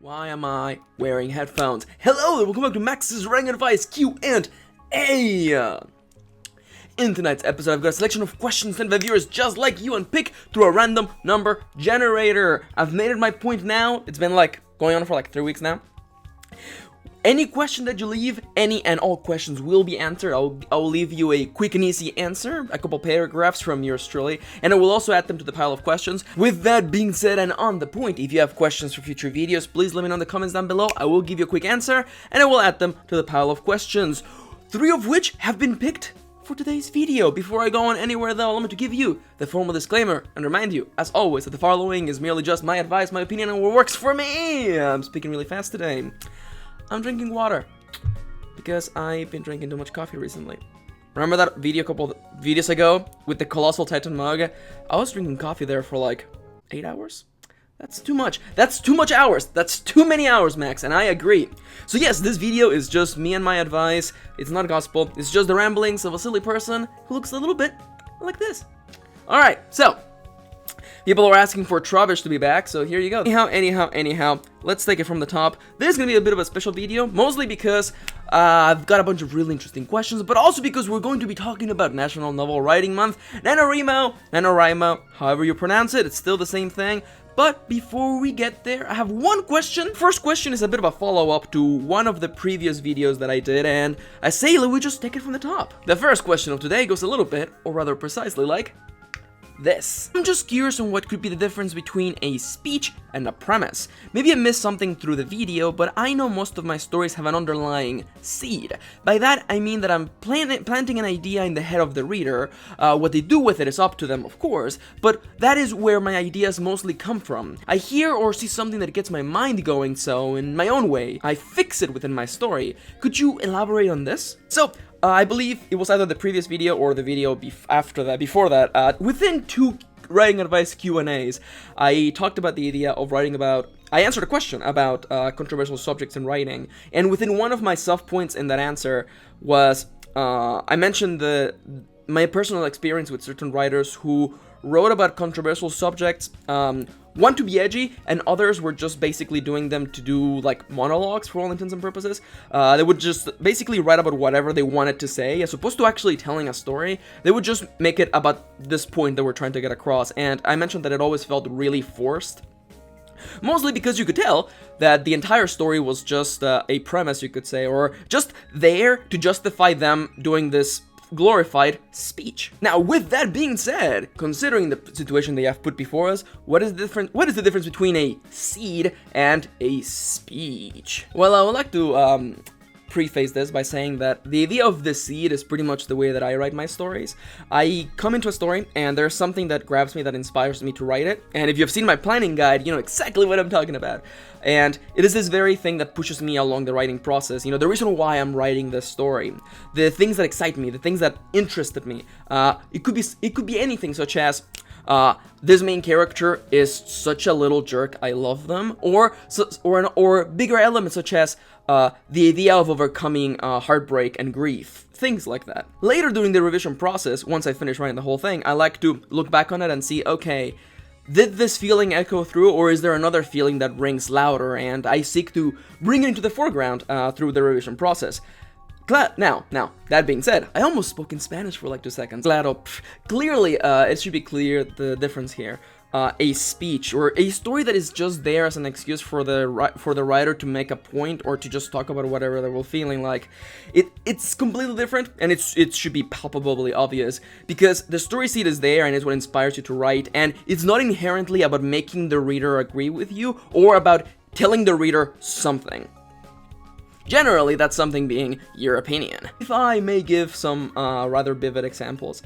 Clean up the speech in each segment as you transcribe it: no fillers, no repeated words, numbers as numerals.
Why am I wearing headphones? Hello and welcome back to Max's Writing Advice Q&A. In tonight's episode, I've got a selection of questions sent by viewers just like you and pick through a random number generator. I've made it my point now. It's been going on for 3 weeks now. Any question that you leave, any and all questions will be answered. I'll leave you a quick and easy answer, a couple paragraphs from yours truly, and I will also add them to the pile of questions. With that being said and on the point, if you have questions for future videos, please let me know in the comments down below. I will give you a quick answer, and I will add them to the pile of questions, 3 of which have been picked for today's video. Before I go on anywhere though, allow me to give you the formal disclaimer and remind you, as always, that the following is merely just my advice, my opinion, and what works for me. I'm speaking really fast today. I'm drinking water because I've been drinking too much coffee recently. Remember that video a couple of videos ago with the colossal Titan mug? I was drinking coffee there for 8 hours. That's too much. That's too much hours. That's too many hours, Max, and I agree. So yes, this video is just me and my advice. It's not gospel. It's just the ramblings of a silly person who looks a little bit like this. Alright, so people are asking for Trubbish to be back, so here you go. Anyhow, let's take it from the top. This is gonna be a bit of a special video, mostly because I've got a bunch of really interesting questions, but also because we're going to be talking about National Novel Writing Month, NaNoWriMo, however you pronounce it, it's still the same thing. But before we get there, I have one question. First question is a bit of a follow-up to one of the previous videos that I did, and I say we just take it from the top. The first question of today goes a little bit, or rather precisely like this. I'm just curious on what could be the difference between a speech and a premise. Maybe I missed something through the video, but I know most of my stories have an underlying seed. By that, I mean that I'm planting an idea in the head of the reader. What they do with it is up to them, of course, but that is where my ideas mostly come from. I hear or see something that gets my mind going, so in my own way, I fix it within my story. Could you elaborate on this? So, I believe it was either the previous video or the video before that, within 2 writing advice Q&As, I talked about the idea of I answered a question about controversial subjects in writing, and within one of my self-points in that answer was, I mentioned my personal experience with certain writers who wrote about controversial subjects, one to be edgy, and others were just basically doing them to do monologues for all intents and purposes. They would just basically write about whatever they wanted to say, as opposed to actually telling a story. They would just make it about this point that we're trying to get across, and I mentioned that it always felt really forced. Mostly because you could tell that the entire story was just a premise, you could say, or just there to justify them doing this glorified speech. Now, with that being said, considering the situation they have put before us, what is the difference between a seed and a speech? Well, I would like to preface this by saying that the idea of the seed is pretty much the way that I write my stories. I come into a story and there's something that grabs me, that inspires me to write it, and if you've seen my planning guide, you know exactly what I'm talking about. And it is this very thing that pushes me along the writing process, the reason why I'm writing this story, the things that excite me, the things that interested me. It could be anything, such as this main character is such a little jerk, I love them, or bigger elements such as the idea of overcoming heartbreak and grief, things like that. Later during the revision process, once I finish writing the whole thing, I like to look back on it and see, okay, did this feeling echo through, or is there another feeling that rings louder, and I seek to bring it into the foreground through the revision process. Now, that being said, I almost spoke in Spanish for 2 seconds. Clearly, it should be clear the difference here. A speech or a story that is just there as an excuse for the writer to make a point or to just talk about whatever they were feeling like. It's completely different, and it should be palpably obvious, because the story seed is there and is what inspires you to write, and it's not inherently about making the reader agree with you or about telling the reader something. Generally, that's something being your opinion. If I may give some rather vivid examples,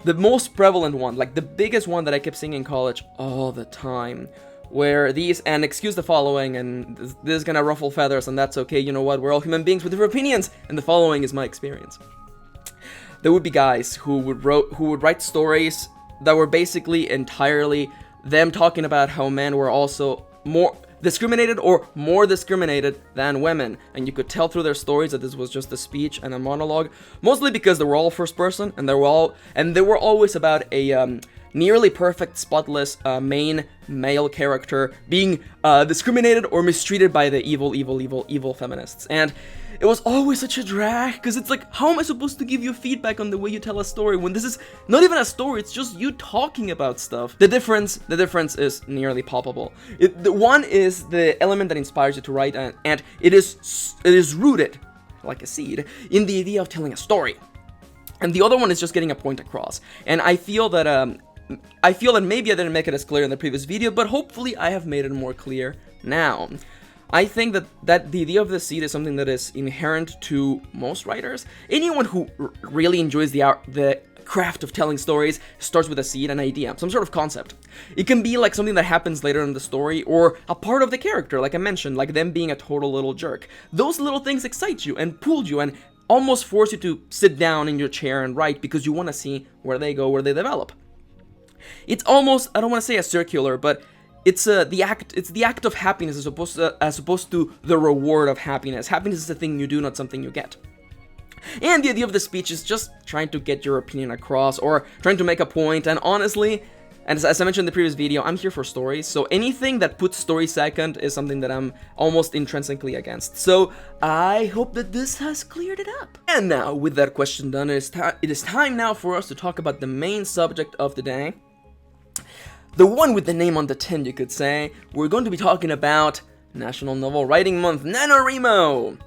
the most prevalent one, the biggest one that I kept seeing in college all the time, where and excuse the following, and this is gonna ruffle feathers, and that's okay, you know what, we're all human beings with different opinions, and the following is my experience. There would be guys who would write stories that were basically entirely them talking about how men were also more discriminated or more discriminated than women, and you could tell through their stories that this was just a speech and a monologue, mostly because they were all first person, and they were always about a nearly perfect, spotless main male character being discriminated or mistreated by the evil feminists. And it was always such a drag, because it's like, how am I supposed to give you feedback on the way you tell a story when this is not even a story, it's just you talking about stuff? The difference is nearly palpable. The one is the element that inspires you to write, and it is rooted, like a seed, in the idea of telling a story. And the other one is just getting a point across. And I feel that maybe I didn't make it as clear in the previous video, but hopefully I have made it more clear now. I think that the idea of the seed is something that is inherent to most writers. Anyone who really enjoys the craft of telling stories starts with a seed, an idea, some sort of concept. It can be like something that happens later in the story, or a part of the character, like I mentioned, like them being a total little jerk. Those little things excite you and pull you and almost force you to sit down in your chair and write, because you want to see where they go, where they develop. It's almost, I don't want to say a circular, but it's the act of happiness as opposed to the reward of happiness. Happiness is a thing you do, not something you get. And the idea of the speech is just trying to get your opinion across, or trying to make a point. And honestly, and as I mentioned in the previous video, I'm here for stories, so anything that puts story second is something that I'm almost intrinsically against. So I hope that this has cleared it up. And now, with that question done, it is time now for us to talk about the main subject of the day. The one with the name on the tin, you could say. We're going to be talking about National Novel Writing Month, NaNoWriMo.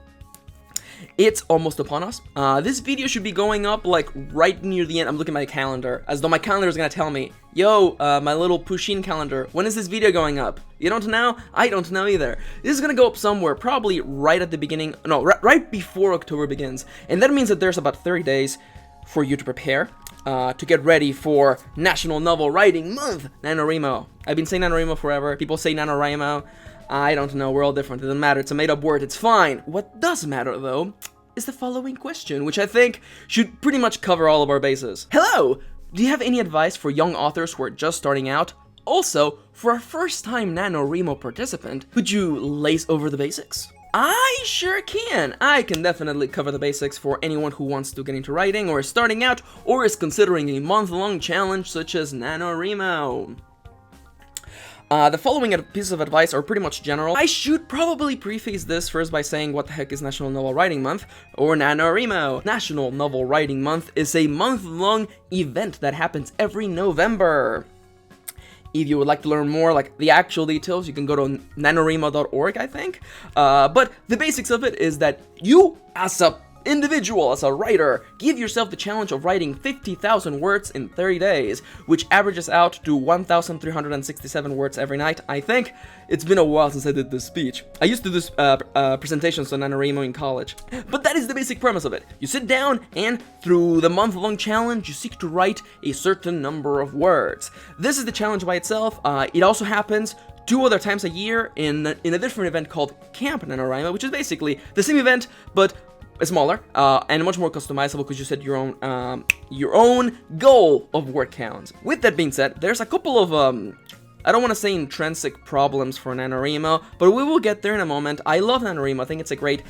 It's almost upon us. This video should be going up like right near the end. I'm looking at my calendar, as though my calendar is gonna tell me, yo, my little Pusheen calendar, when is this video going up? You don't know? I don't know either. This is gonna go up somewhere, probably right at the beginning, no, right before October begins. And that means that there's about 30 days for you to prepare, to get ready for National Novel Writing Month, NaNoWriMo. I've been saying NaNoWriMo forever. People say NaNoWriMo. I don't know, we're all different, it doesn't matter, it's a made-up word, it's fine. What does matter, though, is the following question, which I think should pretty much cover all of our bases. Hello! Do you have any advice for young authors who are just starting out? Also, for a first-time NaNoWriMo participant, could you lace over the basics? I sure can! I can definitely cover the basics for anyone who wants to get into writing, or is starting out, or is considering a month-long challenge such as NaNoWriMo. The following pieces of advice are pretty much general. I should probably preface this first by saying what the heck is National Novel Writing Month, or NaNoWriMo. National Novel Writing Month is a month-long event that happens every November. If you would like to learn more, like the actual details, you can go to nanowrimo.org, I think. But the basics of it is that you, as a individual, as a writer, give yourself the challenge of writing 50,000 words in 30 days, which averages out to 1,367 words every night, I think. It's been a while since I did this speech. I used to do presentations on NaNoWriMo in college. But that is the basic premise of it. You sit down, and through the month-long challenge, you seek to write a certain number of words. This is the challenge by itself. It also happens 2 other times a year in a different event called Camp NaNoWriMo, which is basically the same event, but smaller, and much more customizable, because you set your own goal of word counts. With that being said, there's a couple of I don't want to say intrinsic problems for NaNoWriMo, but we will get there in a moment. I love NaNoWriMo. I think it's a great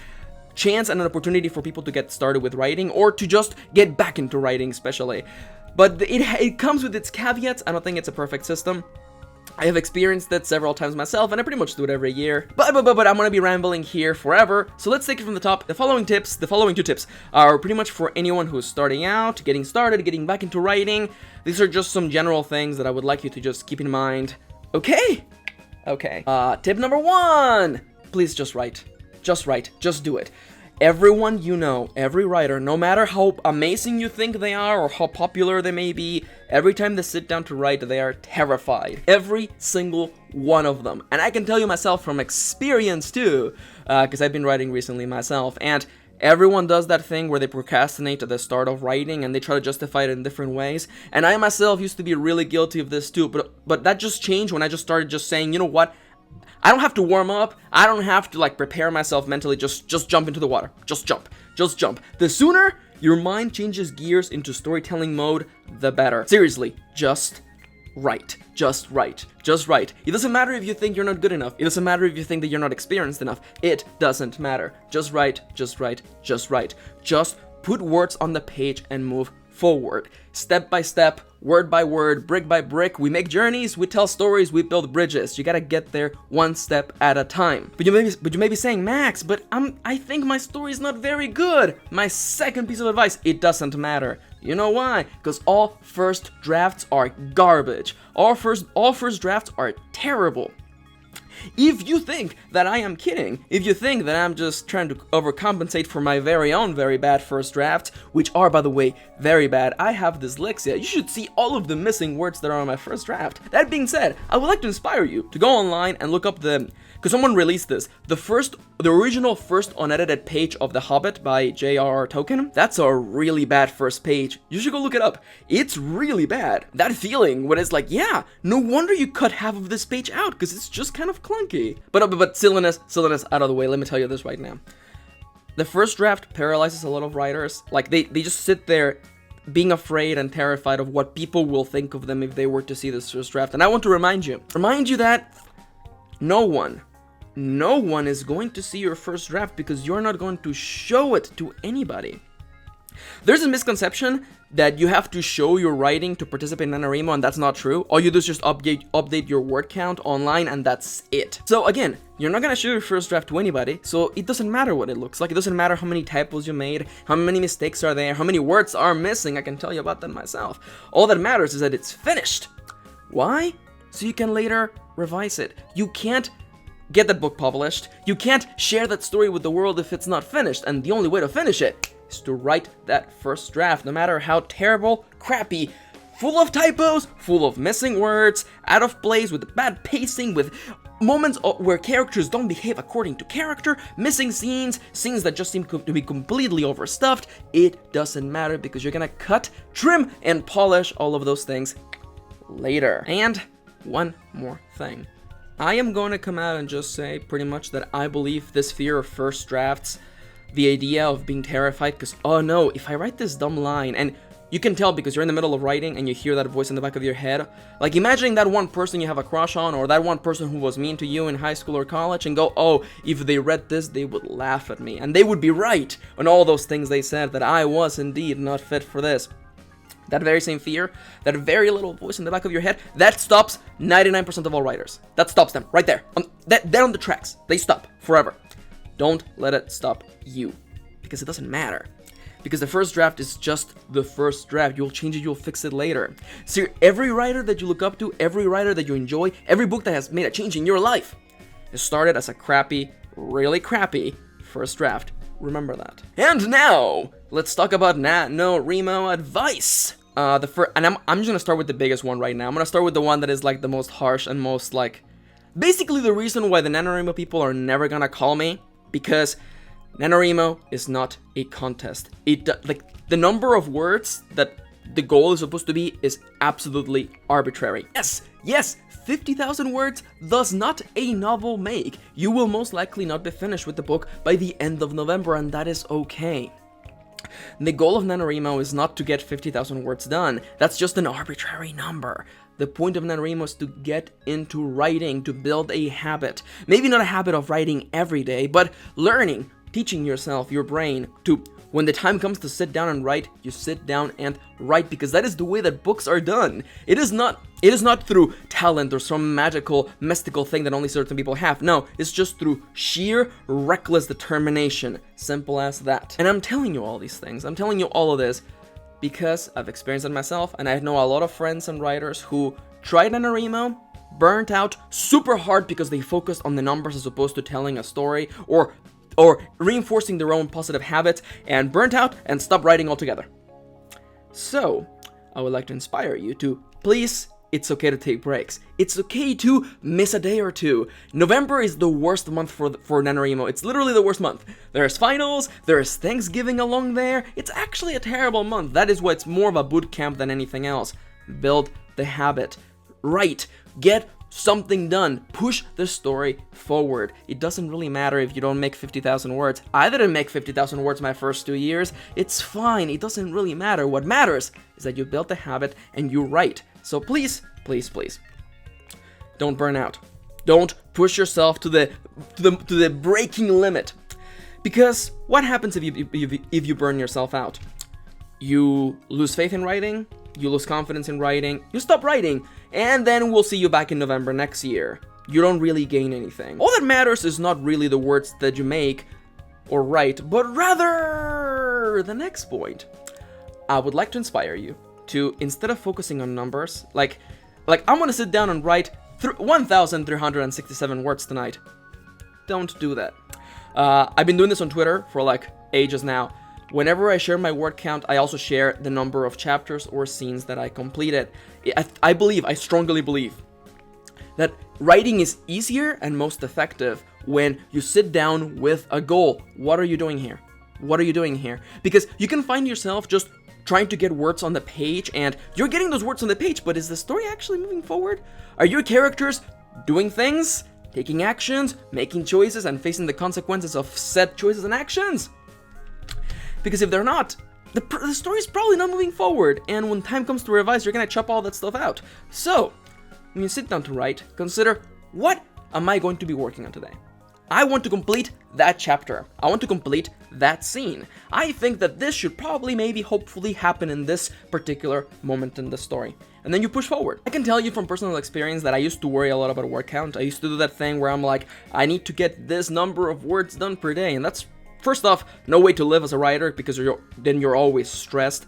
chance and an opportunity for people to get started with writing, or to just get back into writing especially. But it comes with its caveats. I don't think it's a perfect system. I have experienced it several times myself, and I pretty much do it every year. But I'm gonna be rambling here forever, so let's take it from the top. The following 2 tips, are pretty much for anyone who's starting out, getting started, getting back into writing. These are just some general things that I would like you to just keep in mind. Okay. Tip number 1, please just write. Just write, just do it. Everyone you know, every writer, no matter how amazing you think they are or how popular they may be, every time they sit down to write, they are terrified. Every single one of them. And I can tell you myself from experience too, because I've been writing recently myself, and everyone does that thing where they procrastinate at the start of writing and they try to justify it in different ways. And I myself used to be really guilty of this too, but that just changed when I just started just saying, you know what? I don't have to warm up. I don't have to like prepare myself mentally. Just jump into the water. Just jump. The sooner your mind changes gears into storytelling mode, the better. Seriously, just write. It doesn't matter if you think you're not good enough. It doesn't matter if you think that you're not experienced enough. It doesn't matter. Just write. Just put words on the page and move forward. Step by step, word by word, brick by brick. We make journeys, we tell stories, we build bridges. You gotta get there one step at a time. But you may be saying, Max, but I think my story is not very good. My second piece of advice, it doesn't matter. You know why? Because all first drafts are garbage. All first drafts are terrible. If you think that I am kidding, if you think that I'm just trying to overcompensate for my very own very bad first drafts, which are, by the way, very bad, I have dyslexia, you should see all of the missing words that are on my first draft. That being said, I would like to inspire you to go online and look up because someone released this, the original first unedited page of The Hobbit by J.R.R. Tolkien. That's a really bad first page. You should go look it up. It's really bad. That feeling when it's like, yeah, no wonder you cut half of this page out, because it's just kind of clunky. But silliness out of the way, let me tell you this right now. The first draft paralyzes a lot of writers. Like, they just sit there being afraid and terrified of what people will think of them if they were to see this first draft. And I want to remind you that no one is going to see your first draft because you're not going to show it to anybody. There's a misconception that you have to show your writing to participate in NaNoWriMo, and that's not true. All you do is just update your word count online, and that's it. So again, you're not gonna show your first draft to anybody, so it doesn't matter what it looks like. It doesn't matter how many typos you made, how many mistakes are there, how many words are missing. I can tell you about that myself. All that matters is that it's finished. Why? So you can later revise it. You can't get that book published. You can't share that story with the world if it's not finished, and the only way to finish it is to write that first draft, no matter how terrible, crappy, full of typos, full of missing words, out of place, with bad pacing, with moments where characters don't behave according to character, missing scenes that just seem to be completely overstuffed. It doesn't matter, because you're gonna cut, trim, and polish all of those things later. And one more thing. I am going to come out and just say pretty much that I believe this fear of first drafts, the idea of being terrified because, oh no, if I write this dumb line, and you can tell because you're in the middle of writing and you hear that voice in the back of your head, like imagining that one person you have a crush on, or that one person who was mean to you in high school or college, and go, oh, if they read this, they would laugh at me, and they would be right on all those things they said, that I was indeed not fit for this. That very same fear, that very little voice in the back of your head, that stops 99% of all writers. That stops them right there. They're on the tracks. They stop forever. Don't let it stop you, because it doesn't matter. Because the first draft is just the first draft. You'll change it, you'll fix it later. So every writer that you look up to, every writer that you enjoy, every book that has made a change in your life, it started as a crappy, really crappy first draft. Remember that. And now, let's talk about NaNoWriMo Advice. I'm just gonna start with the biggest one right now. I'm gonna start with the one that is like the most harsh and most like, basically the reason why the NaNoWriMo people are never gonna call me, because NaNoWriMo is not a contest. Like the number of words that the goal is supposed to be is absolutely arbitrary. Yes, 50,000 words does not a novel make. You will most likely not be finished with the book by the end of November, and that is okay. The goal of NaNoWriMo is not to get 50,000 words done. That's just an arbitrary number. The point of NaNoWriMo is to get into writing, to build a habit. Maybe not a habit of writing every day, but learning, teaching yourself, your brain, to, when the time comes to sit down and write, you sit down and write, because that is the way that books are done. It is not through talent or some magical, mystical thing that only certain people have. No, it's just through sheer, reckless determination. Simple as that. And I'm telling you all these things. I'm telling you all of this because I've experienced it myself, and I know a lot of friends and writers who tried NaNoWriMo, burnt out super hard because they focused on the numbers as opposed to telling a story, or reinforcing their own positive habits, and burnt out and stopped writing altogether. So, I would like to inspire you to, please, it's okay to take breaks. It's okay to miss a day or two. November is the worst month for NaNoWriMo. It's literally the worst month. There's finals, there's Thanksgiving along there. It's actually a terrible month. That is why it's more of a boot camp than anything else. Build the habit. Write. Get something done. Push the story forward. It doesn't really matter if you don't make 50,000 words. I didn't make 50,000 words my first 2 years. It's fine. It doesn't really matter. What matters is that you built a habit and you write. So please, please, please, don't burn out. Don't push yourself to the breaking limit. Because what happens if you burn yourself out? you lose faith in writing, you lose confidence in writing, you stop writing, and then we'll see you back in November next year. You don't really gain anything. All that matters is not really the words that you make or write, but rather the next point. I would like to inspire you to, instead of focusing on numbers, like I'm gonna sit down and write 1,367 words tonight. Don't do that. I've been doing this on Twitter for like ages now. Whenever I share my word count, I also share the number of chapters or scenes that I completed. I strongly believe that writing is easier and most effective when you sit down with a goal. What are you doing here? What are you doing here? Because you can find yourself just trying to get words on the page, and you're getting those words on the page, but is the story actually moving forward? Are your characters doing things, taking actions, making choices, and facing the consequences of said choices and actions? Because if they're not, the story's probably not moving forward, and when time comes to revise, you're gonna chop all that stuff out. So, when you sit down to write, consider, what am I going to be working on today? I want to complete that chapter. I want to complete that scene. I think that this should probably, maybe, hopefully happen in this particular moment in the story. And then you push forward. I can tell you from personal experience that I used to worry a lot about word count. I used to do that thing where I'm like, I need to get this number of words done per day. And that's, first off, no way to live as a writer, because then you're always stressed.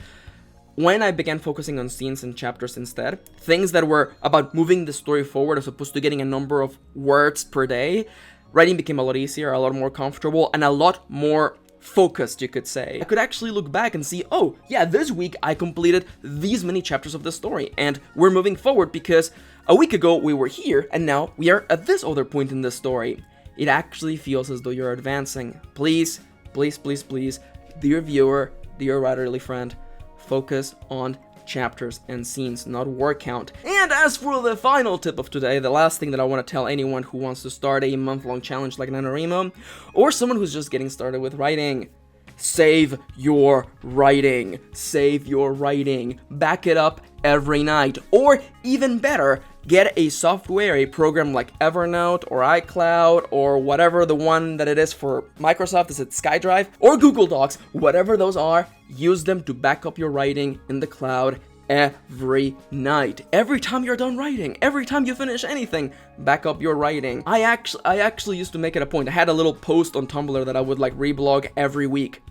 When I began focusing on scenes and chapters instead, things that were about moving the story forward as opposed to getting a number of words per day, writing became a lot easier, a lot more comfortable, and a lot more focused, you could say. I could actually look back and see, oh, yeah, this week I completed these many chapters of the story, and we're moving forward because a week ago we were here, and now we are at this other point in the story. It actually feels as though you're advancing. Please, please, please, please, dear viewer, dear writerly friend, focus on chapters and scenes, not word count. And as for the final tip of today, the last thing that I want to tell anyone who wants to start a month-long challenge like NaNoWriMo, or someone who's just getting started with writing, save your writing. Save your writing. Back it up every night. Or even better, get a software, a program like Evernote or iCloud or whatever the one that it is for Microsoft. Is it SkyDrive or Google Docs? Whatever those are, use them to back up your writing in the cloud every night. Every time you're done writing, every time you finish anything, back up your writing. I actually used to make it a point. I had a little post on Tumblr that I would like reblog every week,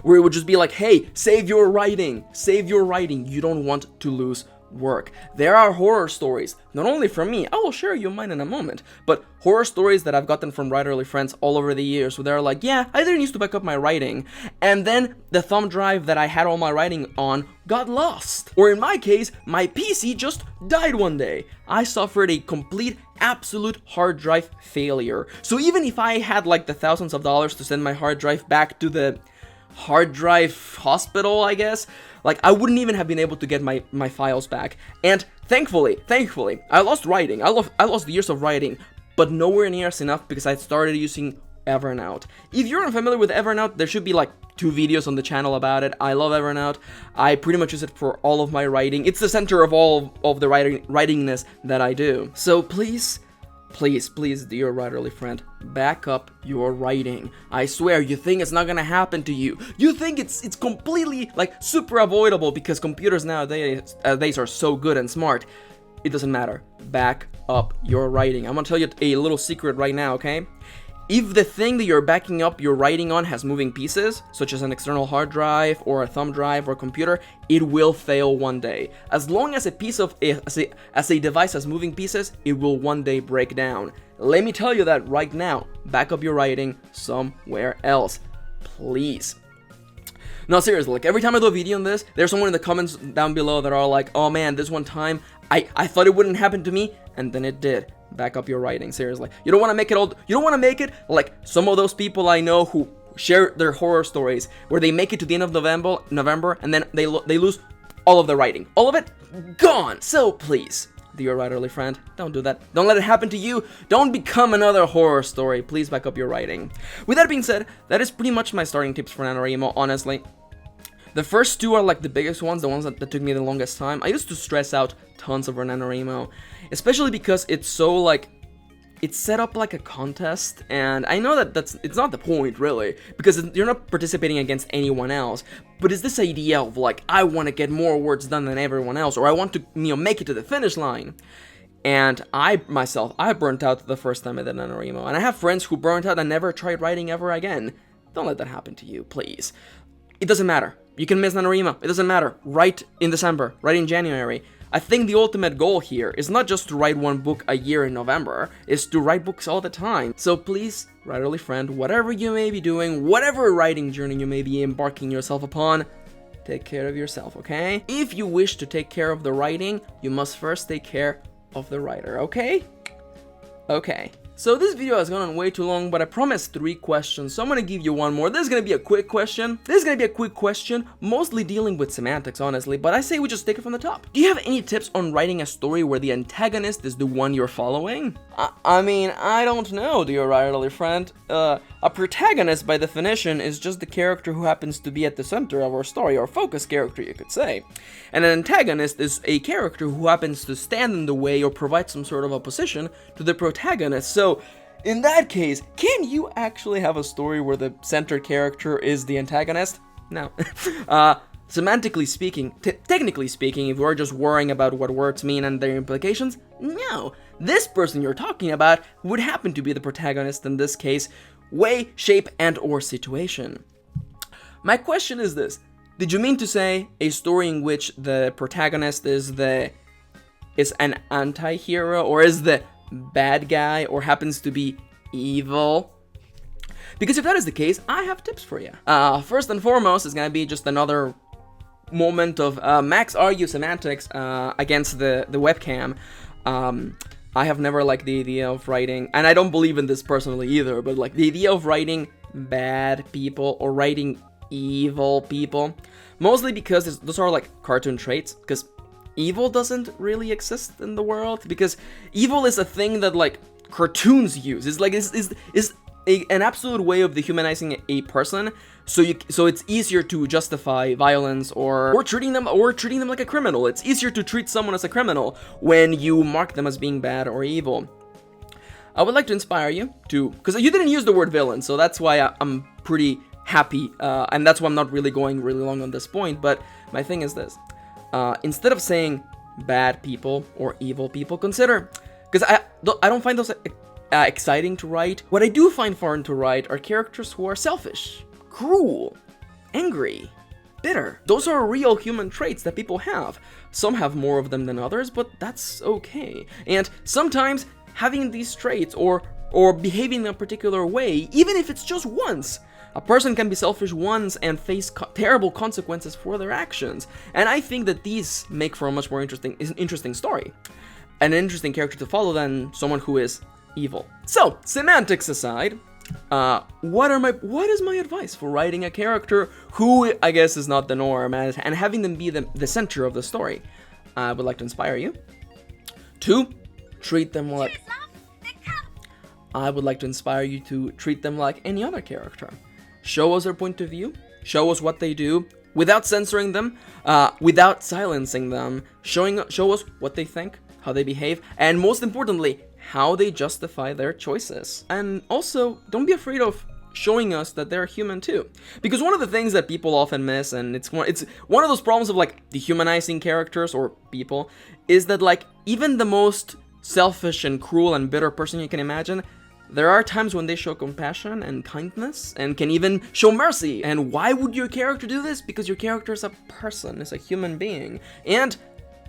where it would just be like, hey, save your writing. Save your writing. You don't want to lose work. There are horror stories, not only from me, I will share you mine in a moment, but horror stories that I've gotten from writerly friends all over the years, where they're like, yeah, I didn't used to back up my writing, and then the thumb drive that I had all my writing on got lost. Or in my case, my PC just died one day. I suffered a complete, absolute hard drive failure. So even if I had like the thousands of dollars to send my hard drive back to the hard drive hospital, I guess, like, I wouldn't even have been able to get my files back. And thankfully, I lost writing. I lost years of writing, but nowhere near enough because I started using Evernote. If you're unfamiliar with Evernote, there should be like 2 videos on the channel about it. I love Evernote. I pretty much use it for all of my writing. It's the center of all of the writingness that I do. So please, dear writerly friend, back up your writing. I swear, you think it's not gonna happen to you. You think it's completely, like, super avoidable because computers nowadays are so good and smart. It doesn't matter. Back up your writing. I'm gonna tell you a little secret right now, okay? If the thing that you're backing up your writing on has moving pieces, such as an external hard drive or a thumb drive or computer, it will fail one day. As long as a device has moving pieces, it will one day break down. Let me tell you that right now. Back up your writing somewhere else, please. No, seriously, like every time I do a video on this, there's someone in the comments down below that are like, oh man, this one time, I thought it wouldn't happen to me, and then it did. Back up your writing, seriously. You don't want to make it like some of those people I know who share their horror stories, where they make it to the end of November, and then they lose all of their writing. All of it gone. So please, dear writerly friend, don't do that. Don't let it happen to you. Don't become another horror story. Please back up your writing. With that being said, that is pretty much my starting tips for NaNoWriMo, honestly. The first 2 are like the biggest ones, the ones that took me the longest time. I used to stress out tons over NaNoWriMo, especially because it's so like, it's set up like a contest, and I know that it's not the point really, because you're not participating against anyone else, But it's this idea of like, I want to get more words done than everyone else, or I want to, make it to the finish line. And I burnt out the first time I did NaNoWriMo, and I have friends who burnt out and never tried writing ever again. Don't let that happen to you, please. It doesn't matter. You can miss NaNoWriMo. It doesn't matter. Write in December. Write in January. I think the ultimate goal here is not just to write one book a year in November, it's to write books all the time. So please, writerly friend, whatever you may be doing, whatever writing journey you may be embarking yourself upon, take care of yourself, okay? If you wish to take care of the writing, you must first take care of the writer, okay? Okay. So this video has gone on way too long, but I promised 3 questions, so I'm gonna give you one more. This is gonna be a quick question. Mostly dealing with semantics, honestly, but I say we just take it from the top. Do you have any tips on writing a story where the antagonist is the one you're following? I mean, I don't know, dear writerly friend. A protagonist, by definition, is just the character who happens to be at the center of our story, or focus character, you could say. And an antagonist is a character who happens to stand in the way or provide some sort of opposition to the protagonist. So, in that case, can you actually have a story where the center character is the antagonist? No. Semantically speaking, technically speaking, if we're just worrying about what words mean and their implications, no. This person you're talking about would happen to be the protagonist in this case, way, shape, and or situation. My question is this: did you mean to say a story in which the protagonist is an anti-hero, or is the bad guy, or happens to be evil? Because if that is the case, I have tips for you. First and foremost, it's gonna be just another moment of Max argue semantics against the webcam. I have never liked the idea of writing, and I don't believe in this personally either, but like the idea of writing bad people or writing evil people, mostly because those are like cartoon traits, because evil doesn't really exist in the world, because evil is a thing that like cartoons use. It's like an absolute way of dehumanizing a person, so it's easier to justify violence or treating them like a criminal. It's easier to treat someone as a criminal when you mark them as being bad or evil. I would like to inspire you to, because you didn't use the word villain, so that's why I'm pretty happy, and that's why I'm not really going really long on this point. But my thing is this: instead of saying bad people or evil people, consider, because I don't find those exciting to write. What I do find fun to write are characters who are selfish, cruel, angry, bitter. Those are real human traits that people have. Some have more of them than others, but that's okay. And sometimes having these traits or behaving in a particular way, even if it's just once, a person can be selfish once and face terrible consequences for their actions. And I think that these make for a much more interesting story, an interesting character to follow than someone who is evil. So, semantics aside, what is my advice for writing a character who I guess is not the norm, and having them be the center of the story? I would like to inspire you to treat them like... I would like to inspire you to treat them like any other character. Show us their point of view, show us what they do, without censoring them, without silencing them, show us what they think, how they behave, and most importantly, how they justify their choices. And also, don't be afraid of showing us that they're human too. Because one of the things that people often miss, and it's one of those problems of like dehumanizing characters or people, is that like even the most selfish and cruel and bitter person you can imagine, there are times when they show compassion and kindness and can even show mercy. And why would your character do this? Because your character is a person, is a human being. And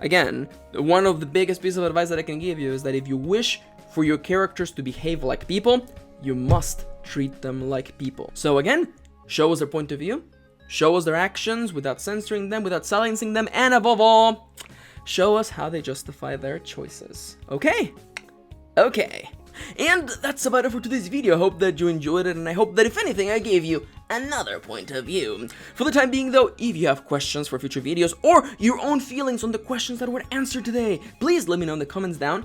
again, one of the biggest pieces of advice that I can give you is that if you wish for your characters to behave like people, you must treat them like people. So again, show us their point of view, show us their actions without censoring them, without silencing them, and above all, show us how they justify their choices. Okay? Okay. And that's about it for today's video. I hope that you enjoyed it, and I hope that if anything, I gave you another point of view. For the time being though, if you have questions for future videos, or your own feelings on the questions that were answered today, please let me know in the comments down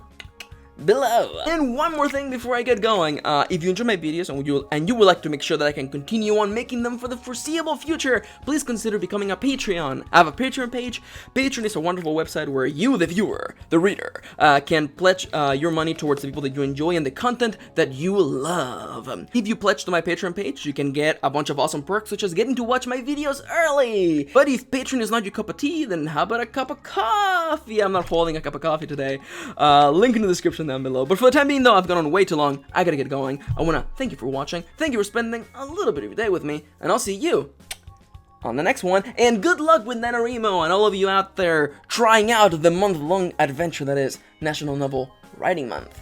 below. And one more thing before I get going, if you enjoy my videos and you would like to make sure that I can continue on making them for the foreseeable future, please consider becoming a Patreon. I have a Patreon page. Patreon is a wonderful website where you, the viewer, the reader, can pledge your money towards the people that you enjoy and the content that you love. If you pledge to my Patreon page, you can get a bunch of awesome perks, such as getting to watch my videos early. But if Patreon is not your cup of tea, then how about a cup of coffee? I'm not holding a cup of coffee today. Link in the description down below. But for the time being, though, I've gone on way too long. I gotta get going. I wanna thank you for watching. Thank you for spending a little bit of your day with me, and I'll see you on the next one. And good luck with NaNoWriMo and all of you out there trying out the month-long adventure that is National Novel Writing Month.